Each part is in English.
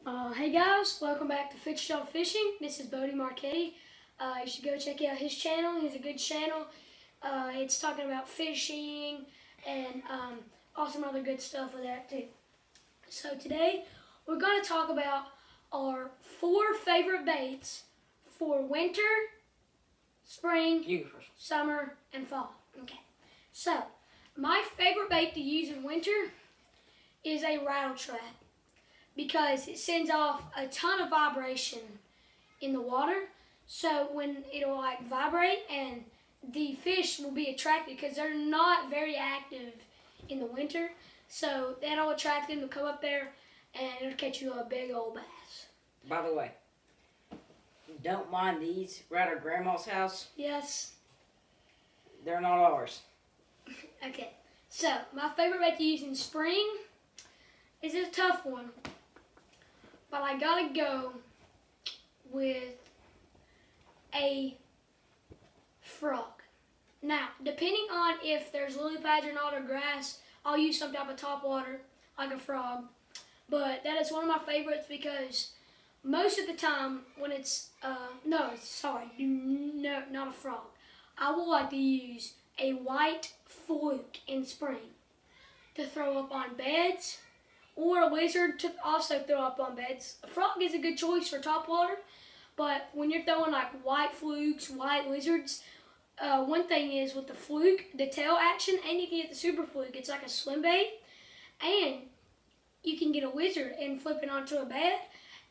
Hey guys, welcome back to Fitzgerald Fishing. This is Bodie Marchetti. You should go check out his channel. He's a good channel. It's talking about fishing and awesome other good stuff with that too. So today we're going to talk about our 4 favorite baits for winter, spring, summer, and fall. Okay. So my favorite bait to use in winter is a rattle trap, because it sends off a ton of vibration in the water. So when it'll like vibrate, and the fish will be attracted because they're not very active in the winter. So that'll attract them to come up there, and it'll catch you a big old bass. By the way, don't mind these right at Grandma's house. Yes. They're not ours. Okay. So my favorite bait to use in spring is a tough one, but I gotta go with a frog. Now, depending on if there's lily pads or not, or grass, I'll use some type of topwater like a frog. But that is one of my favorites because most of the time when it's, not a frog. I will like to use a white fluke in spring to throw up on beds, or a lizard to also throw up on beds. A frog is a good choice for topwater, but when you're throwing like white flukes, white lizards, one thing is with the fluke, the tail action, and you can get the super fluke. It's like a swim bait, and you can get a lizard and flip it onto a bed,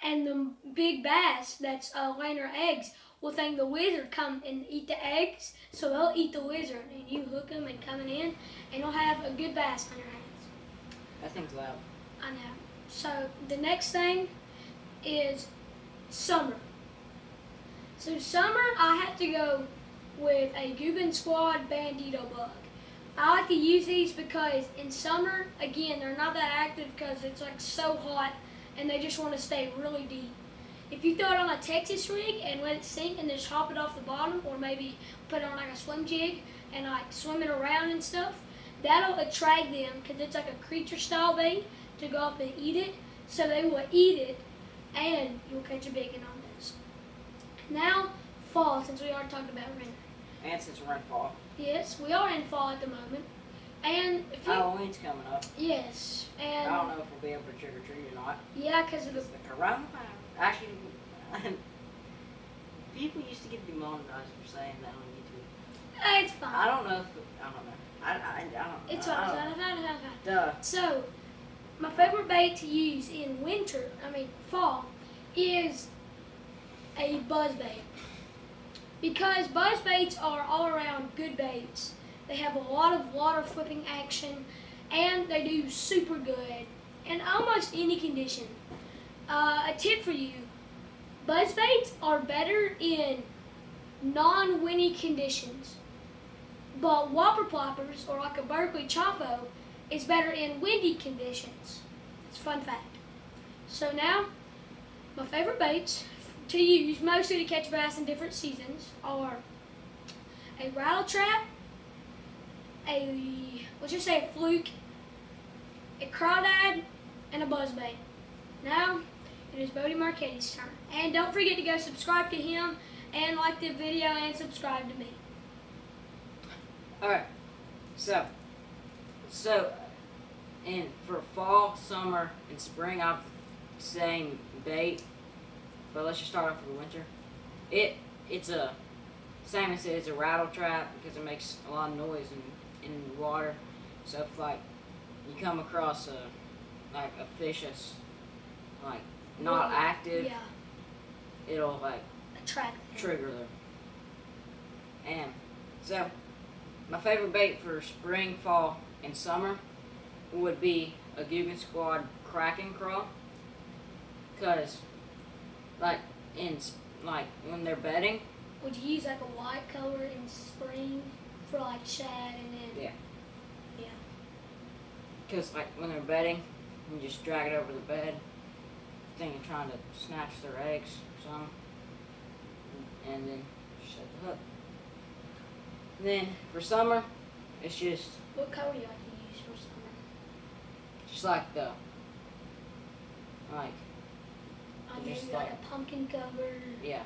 and the big bass that's laying their eggs will think the lizard come and eat the eggs, so they'll eat the lizard, and you hook them and coming in, and you'll have a good bass on your hands. That thing's loud. I know. So the next thing is summer. So summer, I have to go with a Googan Squad Bandito bug. I like to use these because in summer, again, they're not that active because it's like so hot and they just want to stay really deep. If you throw it on a Texas rig and let it sink and just hop it off the bottom, or maybe put it on like a swim jig and like swim it around and stuff, that'll attract them because it's like a creature style bait to go up and eat it. So they will eat it and you'll catch a big one on this. Now, fall, since we already talked about winter. And since we're in fall. Yes, we are in fall at the moment. And if Halloween's coming up. Yes. And I don't know if we'll be able to trick or treat or not. Yeah, because of the coronavirus. Actually, people used to get demonetized for saying that on YouTube. It's fine. I don't know if I don't know. I don't know. It's fine. Duh. So, my favorite bait to use in fall, is a buzz bait. Because buzz baits are all around good baits. They have a lot of water flipping action, and they do super good in almost any condition. A tip for you, buzz baits are better in non-windy conditions, but whopper ploppers, or like a Berkley Chopo, is better in windy conditions. It's a fun fact. So now, my favorite baits to use, mostly to catch bass in different seasons, are a rattle trap, let's just say a fluke, a crawdad, and a buzz bait. Now, it is Bodie Marchetti's turn. And don't forget to go subscribe to him, and like the video, and subscribe to me. Alright, so for fall, summer, and spring, I've saying bait, but let's just start off with winter. It's a, Simon said, it's a rattle trap because it makes a lot of noise in the water. So if like you come across a fish that's like not active, yeah, it'll like trigger them. And so my favorite bait for spring, fall, and summer would be a Googan Squad Kraken Craw, because when they're bedding. Would you use like a white color in spring for like shad, and then yeah, because like when they're bedding, you just drag it over the bed, thinking trying to snatch their eggs or something, and then shut the hook. And then for summer, it's just, what color do you like to use for summer? just like the just maybe like a pumpkin cover, yeah,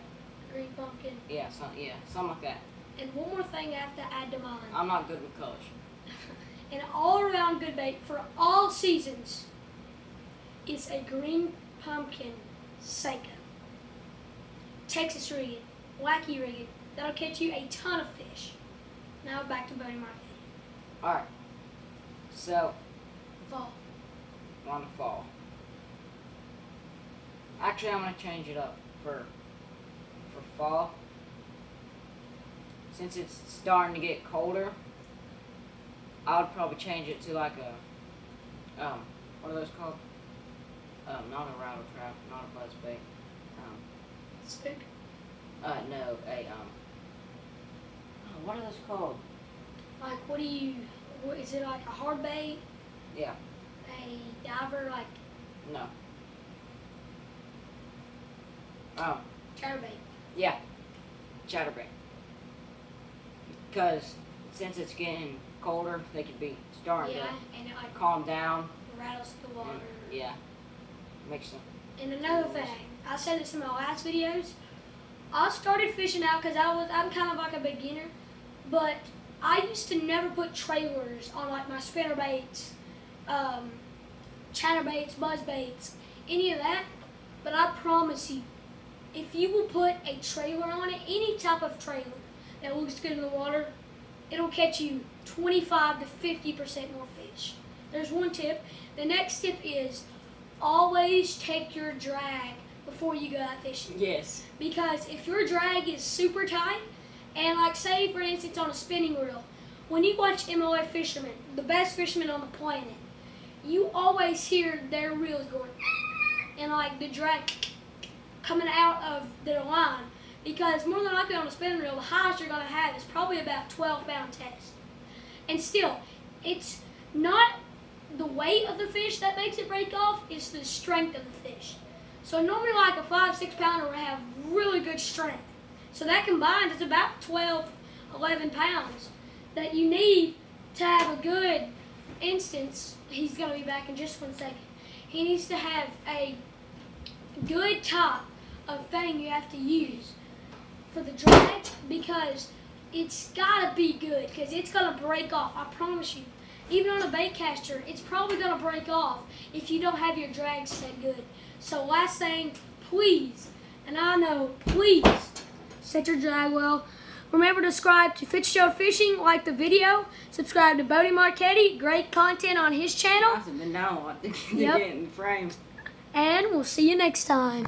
green pumpkin. something like that. And one more thing I have to add to mine. I'm not good with colors. An all-around good bait for all seasons is a green pumpkin Senko. Texas rigged, wacky rigged. That'll catch you a ton of fish. Now back to Boating Market. Alright, so Fall. on the fall. Actually, I'm going to change it up for fall. Since it's starting to get colder, I would probably change it to like a, what are those called? Not a rattle trap, not a buzz bait. Spook. No, what are those called? Like, what is it like a hard bait? Yeah. A diver, like No. chatterbait. Yeah. Chatterbait. Because since it's getting colder, they could be starting Yeah, to and it like calm down. rattles the water. Yeah. Makes them. And another thing, I said this in my last videos. I started fishing out because I'm kind of like a beginner, but I used to never put trailers on like my spinner baits, chatterbaits, buzz baits, any of that. But I promise you, if you will put a trailer on it, any type of trailer that looks good in the water, it'll catch you 25 to 50% more fish. There's one tip. The next tip is always check your drag before you go out fishing. Yes. Because if your drag is super tight, and like say for instance on a spinning reel, when you watch MOA fishermen, the best fishermen on the planet, you always hear their reels going and like the drag coming out of their line. Because more than likely on a spinning reel, the highest you're going to have is probably about 12-pound test. And still, it's not the weight of the fish that makes it break off, it's the strength of the fish. So normally like a 5-6 pounder will have really good strength. So that combined is about 12, 11 pounds that you need to have a good instance. He's going to be back in just 1 second. He needs to have a good type of thing you have to use for the drag, because it's got to be good, because it's going to break off, I promise you. Even on a bait caster, it's probably going to break off if you don't have your drag set good. So last thing, please, and I know, please, set your drag well. Remember to subscribe to Fitzgerald Fishing, like the video, subscribe to Bodie Marchetti, great content on his channel. I've been down a lot to Yep. get in the frame. And we'll see you next time.